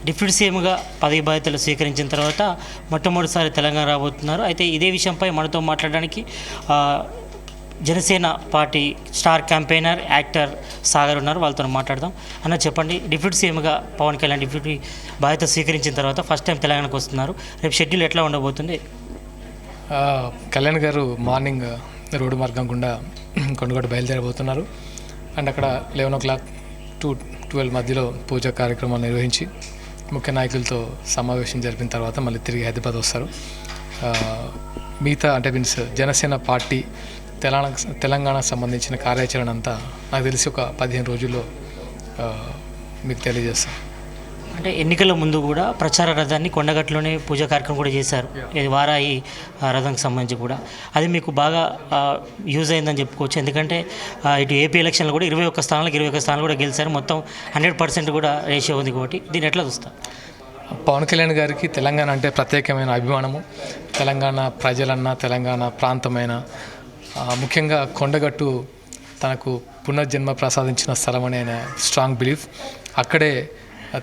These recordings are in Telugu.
డిప్యూటీ సీఎంగా పదవి బాధ్యతలు స్వీకరించిన తర్వాత మొట్టమొదటిసారి తెలంగాణ రాబోతున్నారు. అయితే ఇదే విషయంపై మనతో మాట్లాడడానికి Janasena party star campaigner actor Sagar ఉన్నారు. వాళ్ళతో మాట్లాడదాం. అన్న చెప్పండి, డిప్యూటీ సీఎంగా పవన్ కళ్యాణ్ డిప్యూటీ బాధ్యత స్వీకరించిన తర్వాత ఫస్ట్ టైం తెలంగాణకు వస్తున్నారు. రేపు షెడ్యూల్ ఎట్లా ఉండబోతుంది? కళ్యాణ్ గారు మార్నింగ్ రోడ్డు మార్గం గుండా కొండగట్టు బయలుదేరబోతున్నారు. అండ్ అక్కడ 11 to 12 మధ్యలో పూజా కార్యక్రమాలు నిర్వహించి ముఖ్య నాయకులతో సమావేశం జరిపిన తర్వాత మళ్ళీ తిరిగి హైదరాబాద్ వస్తారు. మిగతా అంటే మీన్స్ జనసేన పార్టీ తెలంగాణకు సంబంధించిన కార్యాచరణ అంతా నాకు తెలిసి ఒక 15 రోజుల్లో మీకు తెలియజేస్తాను. అంటే ఎన్నికల ముందు కూడా ప్రచార రథాన్ని కొండగట్టులోనే పూజా కార్యక్రమం కూడా చేశారు, ఇది వారాయి రథంకి సంబంధించి కూడా. అది మీకు బాగా యూజ్ అయిందని చెప్పుకోవచ్చు. ఎందుకంటే ఇటు ఏపీ ఎలక్షన్లు కూడా 21 స్థానాలు కూడా గెలిచారు. మొత్తం 100% కూడా రేషియో ఉంది. కాబట్టి దీన్ని ఎట్లా చూస్తారు? పవన్ కళ్యాణ్ గారికి తెలంగాణ అంటే ప్రత్యేకమైన అభిమానము. తెలంగాణ ప్రజలన్నా, తెలంగాణ ప్రాంతమైన, ముఖ్యంగా కొండగట్టు తనకు పునర్జన్మ ప్రసాదించిన స్థలం అని ఆయన స్ట్రాంగ్ బిలీఫ్. అక్కడే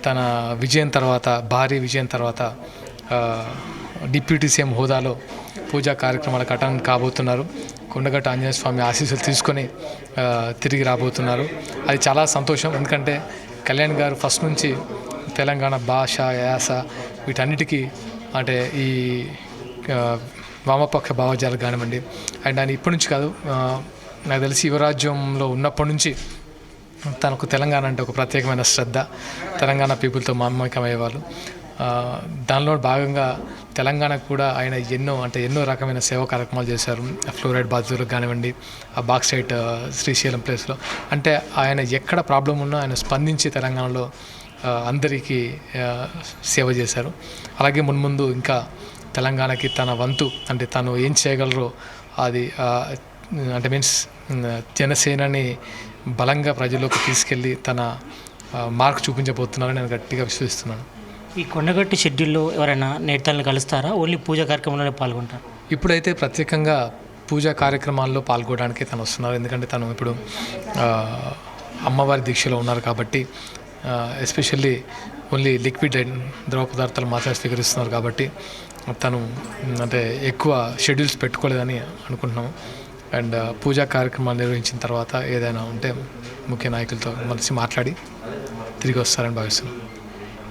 తన విజయం తర్వాత, భారీ విజయం తర్వాత డిప్యూటీ సీఎం హోదాలో పూజా కార్యక్రమాలకు అటెండ్ కాబోతున్నారు. కొండగట్టు ఆంజనేయ స్వామి ఆశీస్సులు తీసుకొని తిరిగి రాబోతున్నారు. అది చాలా సంతోషం. ఎందుకంటే కళ్యాణ్ గారు ఫస్ట్ నుంచి తెలంగాణ భాష, యాస వీటన్నిటికీ అంటే ఈ వామపక్ష భావజాలు కానివ్వండి, అండ్ ఆయన ఇప్పటి నుంచి కాదు, నాకు తెలిసి యువరాజ్యంలో ఉన్నప్పటి నుంచి తనకు తెలంగాణ అంటే ఒక ప్రత్యేకమైన శ్రద్ధ, తెలంగాణ పీపుల్తో మమేకమయ్యేవాళ్ళు. దానిలో భాగంగా తెలంగాణకు కూడా ఆయన ఎన్నో రకమైన సేవా కార్యక్రమాలు చేశారు. ఫ్లోరైడ్ బాధితులకు కానివ్వండి, ఆ బాక్సైట్ శ్రీశైలం ప్లేస్లో, అంటే ఆయన ఎక్కడ ప్రాబ్లం ఉన్నా ఆయన స్పందించి తెలంగాణలో అందరికీ సేవ చేశారు. అలాగే మున్ముందు ఇంకా తెలంగాణకి తన వంతు అంటే తను ఏం చేయగలరో అది అంటే మీన్స్ జనసేనని బలంగా ప్రజల్లోకి తీసుకెళ్ళి తన మార్క్ చూపించబోతున్నారని నేను గట్టిగా విశ్వసిస్తున్నాను. ఈ కొండగట్టు షెడ్యూల్లో ఎవరైనా నేతలను కలుస్తారా? ఓన్లీ పూజా కార్యక్రమంలోనే పాల్గొంటారు? ఇప్పుడైతే ప్రత్యేకంగా పూజా కార్యక్రమాల్లో పాల్గొనడానికి తను వస్తున్నారు. ఎందుకంటే తను ఇప్పుడు అమ్మవారి దీక్షలో ఉన్నారు కాబట్టి, ఎస్పెషల్లీ ఓన్లీ లిక్విడ్ ద్రవ పదార్థాలు మాత్రమే స్వీకరిస్తున్నారు కాబట్టి తను అంటే ఎక్కువ షెడ్యూల్స్ పెట్టుకోలేదని అనుకుంటున్నాము. అండ్ పూజా కార్యక్రమాలు నిర్వహించిన తర్వాత ఏదైనా ఉంటే ముఖ్య నాయకులతో కలిసి మాట్లాడి తిరిగి వస్తారని భావిస్తున్నాం.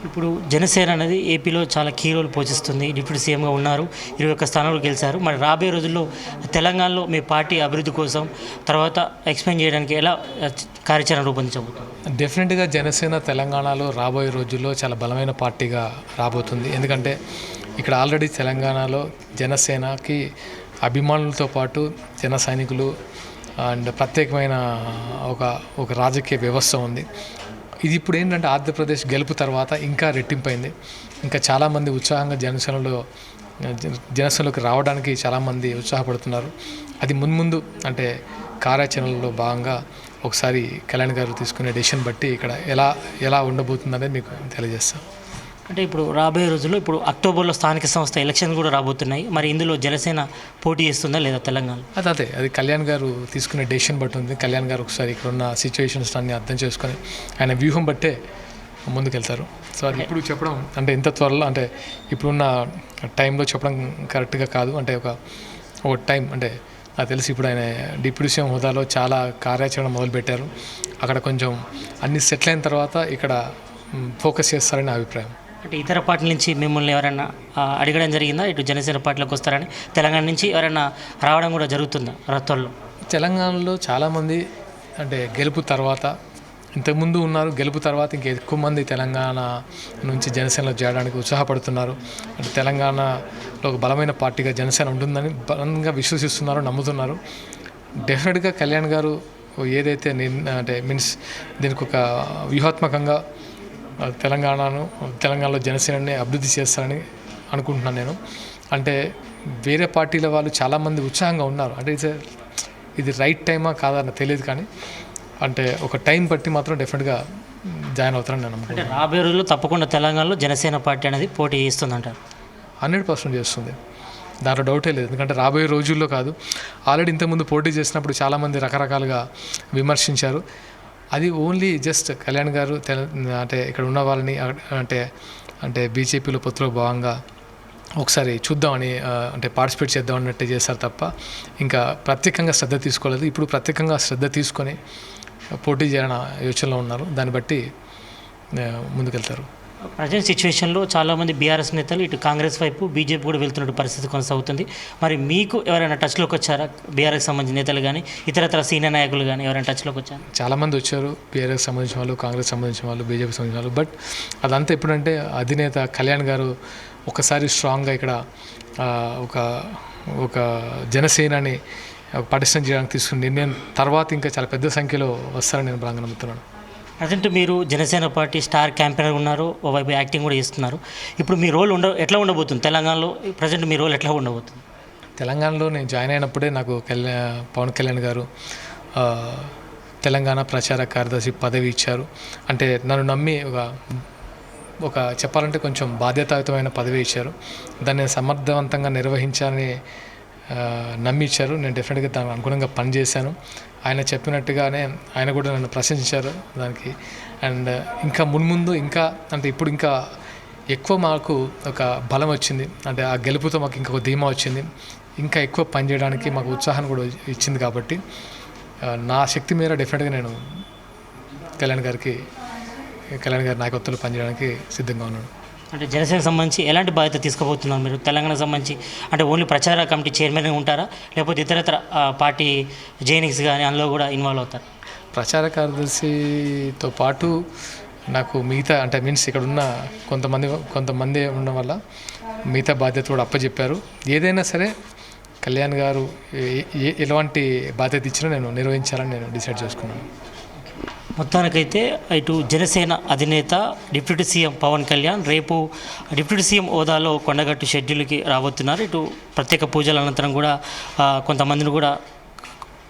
ఇప్పుడు జనసేన అనేది ఏపీలో చాలా కీ రోల్ పోషిస్తుంది. డిప్యూటీ సీఎంగా ఉన్నారు, 21 స్థానాలు గెలిచారు. మరి రాబోయే రోజుల్లో తెలంగాణలో మీ పార్టీ అభివృద్ధి కోసం తర్వాత ఎక్స్ప్లెయిన్ చేయడానికి ఎలా కార్యాచరణ రూపొందించబోతుంది? డెఫినెట్గా జనసేన తెలంగాణలో రాబోయే రోజుల్లో చాలా బలమైన పార్టీగా రాబోతుంది. ఎందుకంటే ఇక్కడ ఆల్రెడీ తెలంగాణలో జనసేనకి అభిమానులతో పాటు జన సైనికులు అండ్ ప్రత్యేకమైన ఒక రాజకీయ వ్యవస్థ ఉంది. ఇది ఇప్పుడు ఏంటంటే ఆంధ్రప్రదేశ్ గెలుపు తర్వాత ఇంకా రెట్టింపైంది. ఇంకా చాలామంది ఉత్సాహంగా జనసేనలోకి రావడానికి చాలామంది ఉత్సాహపడుతున్నారు. అది మున్ముందు అంటే కార్యాచరణలో భాగంగా ఒకసారి కళ్యాణ్ గారు తీసుకునే డెసిషన్ బట్టి ఇక్కడ ఎలా ఉండబోతుందనేది మీకు తెలియజేస్తాం. అంటే ఇప్పుడు రాబోయే రోజుల్లో ఇప్పుడు అక్టోబర్లో స్థానిక సంస్థ ఎలక్షన్ కూడా రాబోతున్నాయి. మరి ఇందులో జనసేన పోటీ చేస్తుందా లేదా తెలంగాణ? అది కళ్యాణ్ గారు తీసుకునే డెసిషన్ బట్టి ఉంది. కళ్యాణ్ గారు ఒకసారి ఇక్కడ ఉన్న సిచ్యువేషన్స్ అన్ని అర్థం చేసుకొని ఆయన వ్యూహం బట్టే ముందుకెళ్తారు. సో అది ఇప్పుడు చెప్పడం అంటే ఇంత త్వరలో అంటే ఇప్పుడున్న టైంలో చెప్పడం కరెక్ట్గా కాదు. అంటే ఒక టైం అంటే నాకు తెలిసి ఇప్పుడు ఆయన డిప్యూటీ సీఎం హోదాలో చాలా కార్యాచరణ మొదలుపెట్టారు. అక్కడ కొంచెం అన్ని సెటిల్ అయిన తర్వాత ఇక్కడ ఫోకస్ చేస్తారని నా అభిప్రాయం. అంటే ఇతర పార్టీల నుంచి మిమ్మల్ని ఎవరైనా అడగడం జరిగిందా ఇటు జనసేన పార్టీలోకి వస్తారని? తెలంగాణ నుంచి ఎవరైనా రావడం కూడా జరుగుతుందా రత్తుల్లో? తెలంగాణలో చాలామంది అంటే గెలుపు తర్వాత ఇంతకుముందు ఉన్నారు, గెలుపు తర్వాత ఇంకా ఎక్కువ మంది తెలంగాణ నుంచి జనసేనలో చేరడానికి ఉత్సాహపడుతున్నారు. అంటే తెలంగాణలో ఒక బలమైన పార్టీగా జనసేన ఉంటుందని బలంగా విశ్వసిస్తున్నారు, నమ్ముతున్నారు. డెఫినెట్గా కళ్యాణ్ గారు ఏదైతే అంటే మీన్స్ దీనికి ఒక వ్యూహాత్మకంగా తెలంగాణలో జనసేనని అభివృద్ధి చేస్తారని అనుకుంటున్నాను నేను. అంటే వేరే పార్టీల వాళ్ళు చాలామంది ఉత్సాహంగా ఉన్నారు. అంటే ఇది రైట్ టైమా కాదని తెలియదు, కానీ అంటే ఒక టైం బట్టి మాత్రం డెఫినెట్గా జాయిన్ అవుతారని నేను అనుకుంటున్నాను. రాబోయే రోజుల్లో తప్పకుండా తెలంగాణలో జనసేన పార్టీ అనేది పోటీ చేస్తుందంటారు? 100% చేస్తుంది, దాంట్లో డౌటే లేదు. ఎందుకంటే రాబోయే రోజుల్లో కాదు, ఆల్రెడీ ఇంతకుముందు పోటీ చేసినప్పుడు చాలామంది రకరకాలుగా విమర్శించారు. అది ఓన్లీ జస్ట్ కళ్యాణ్ గారు అంటే ఇక్కడ ఉన్న వాళ్ళని అంటే అంటే బీజేపీలో పొత్తులో భాగంగా ఒకసారి చూద్దామని అంటే పార్టిసిపేట్ చేద్దాం అన్నట్టు చేస్తారు తప్ప ఇంకా ప్రత్యేకంగా శ్రద్ధ తీసుకోలేదు. ఇప్పుడు ప్రత్యేకంగా శ్రద్ధ తీసుకొని పోటీ చేయాలన్న యోచనలో ఉన్నారు. దాన్ని బట్టి ముందుకెళ్తారు. ప్రజెంట్ సిచ్యువేషన్లో చాలామంది బీఆర్ఎస్ నేతలు ఇటు కాంగ్రెస్ వైపు బీజేపీ కూడా వెళ్తున్న పరిస్థితి కొనసాగుతుంది. మరి మీకు ఎవరైనా టచ్లోకి వచ్చారా? బీఆర్ఎస్ సంబంధించిన నేతలు కానీ ఇతరతర సీనియర్ నాయకులు కానీ ఎవరైనా టచ్లోకి వచ్చారు? చాలామంది వచ్చారు, బీఆర్ఎస్ సంబంధించిన వాళ్ళు, కాంగ్రెస్ సంబంధించిన వాళ్ళు, బీజేపీ సంబంధించిన వాళ్ళు. బట్ అదంతా ఎప్పుడంటే అధినేత కళ్యాణ్ గారు ఒకసారి స్ట్రాంగ్గా ఇక్కడ ఒక జనసేనని పటిష్టం చేయడానికి తీసుకున్న నిర్ణయం తర్వాత ఇంకా చాలా పెద్ద సంఖ్యలో వస్తారని నేను బలంగా నమ్ముతున్నాను. ప్రజెంట్ మీరు జనసేన పార్టీ స్టార్ క్యాంపెయినర్ ఉన్నారు, ఓవైపు యాక్టింగ్ కూడా చేస్తున్నారు. ఇప్పుడు మీ రోల్ ఎట్లా ఉండబోతుంది తెలంగాణలో? ప్రజెంట్ మీ రోల్ ఎట్లా ఉండబోతుంది? తెలంగాణలో నేను జాయిన్ అయినప్పుడే నాకు పవన్ కళ్యాణ్ గారు తెలంగాణ ప్రచార కార్యదర్శి పదవి ఇచ్చారు. అంటే నన్ను నమ్మి ఒక చెప్పాలంటే కొంచెం బాధ్యతాయుతమైన పదవి ఇచ్చారు. దాన్ని నేను సమర్థవంతంగా నిర్వహించాలని నమ్మి ఇచ్చారు. నేను డెఫినెట్గా దానికి అనుగుణంగా పనిచేశాను. ఆయన చెప్పినట్టుగానే ఆయన కూడా నన్ను ప్రశంసించారు దానికి. అండ్ ఇంకా మున్ముందు ఇంకా అంటే ఇప్పుడు ఇంకా ఎక్కువ మాకు ఒక బలం వచ్చింది. అంటే ఆ గెలుపుతో మాకు ఇంకొక ధీమా వచ్చింది. ఇంకా ఎక్కువ పనిచేయడానికి మాకు ఉత్సాహాన్ని కూడా ఇచ్చింది. కాబట్టి నా శక్తి మేర డెఫినెట్గా నేను కళ్యాణ్ గారి నాయకత్వంలో పనిచేయడానికి సిద్ధంగా ఉన్నాను. అంటే జనసేనకు సంబంధించి ఎలాంటి బాధ్యత తీసుకోబోతున్నారు మీరు? తెలంగాణకు సంబంధించి అంటే ఓన్లీ ప్రచార కమిటీ చైర్మన్గా ఉంటారా, లేకపోతే ఇతరతర పార్టీ జేఎన్ఎక్స్ కానీ అందులో కూడా ఇన్వాల్వ్ అవుతారు? ప్రచార కార్యదర్శితో పాటు నాకు మిగతా అంటే మీన్స్ ఇక్కడ ఉన్న కొంతమంది ఉండడం వల్ల మిగతా బాధ్యత కూడా అప్పచెప్పారు. ఏదైనా సరే కళ్యాణ్ గారు ఎలాంటి బాధ్యత ఇచ్చినా నేను నిర్వహించాలని నేను డిసైడ్ చేసుకున్నాను. మొత్తానికైతే ఇటు జనసేన అధినేత డిప్యూటీ సీఎం పవన్ కళ్యాణ్ రేపు డిప్యూటీ సీఎం హోదాలో కొండగట్టు షెడ్యూల్కి రాబోతున్నారు. ఇటు ప్రత్యేక పూజల అనంతరం కూడా కొంతమందిని కూడా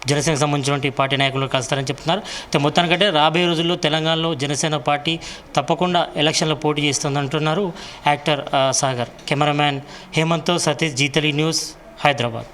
జనసేనకు సంబంధించినటువంటి పార్టీ నాయకులు కలుస్తారని చెప్తున్నారు. అయితే మొత్తానికంటే రాబోయే రోజుల్లో తెలంగాణలో జనసేన పార్టీ తప్పకుండా ఎలక్షన్లో పోటీ చేస్తుందంటున్నారు యాక్టర్ సాగర్. కెమెరామ్యాన్ హేమంత్తో సతీష్, జీ తెలుగు న్యూస్, హైదరాబాద్.